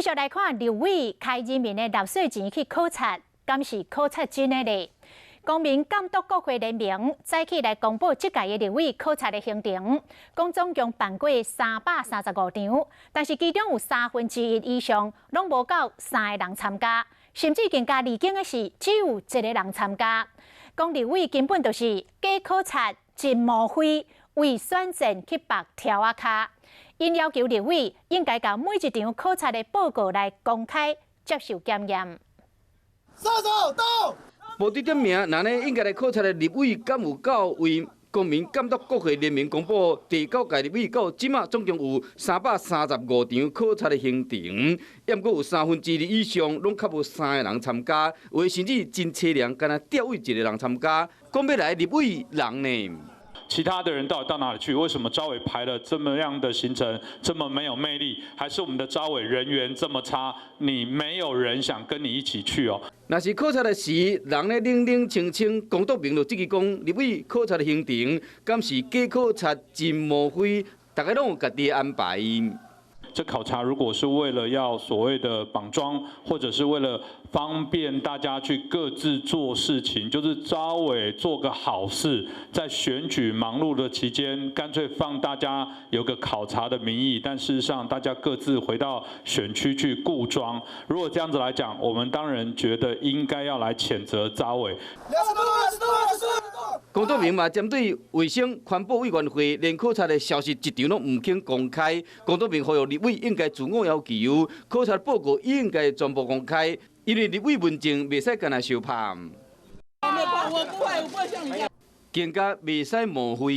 续来看立委开人民的纳税钱去考察，敢是考察真的呢？公民监督国会联盟早起来公布这届的立委考察的行程，讲总共办过335场，但是其中有1/3以上拢无够3个人参加，甚至更加离经的是只有1个人参加。讲立委根本就是假考察、真模灰，为选战去拔条啊卡。因要求立委应该将每一场考察的报告来公开接受检验。无伫点名，那呢应该来考察的立委，敢有够为公民监督国会联盟公布第9届立委到即马总共有335场考察的行程，也毋过有2/3以上拢较无3个人参加，有的甚至真凄凉，敢若调位1个人参加，讲要来立委人呢？ 其他的人到底到哪里去？为什么招委排了这么样的行程，这么没有魅力？还是我们的招委人缘这么差？你没有人想跟你一起去哦？若是考察的时，人咧冷冷清清，公道明就即个讲，立委考察的行程，敢是假考察真模灰？大家拢有家己的安排。 这考察如果是为了要所谓的绑桩，或者是为了方便大家去各自做事情，就是招委做个好事，在选举忙碌的期间，干脆放大家有个考察的名义，但事实上大家各自回到选区去顾庄。如果这样子来讲，我们当然觉得应该要来谴责招委。 公道明嘛，针对卫生环保委员会连考察的消息一场拢唔肯公开，公道明呼吁立委应该自我要求，考察报告应该全部公开，因为立委文件袂使干那相拍。我不会像你这样。更加袂使模糊。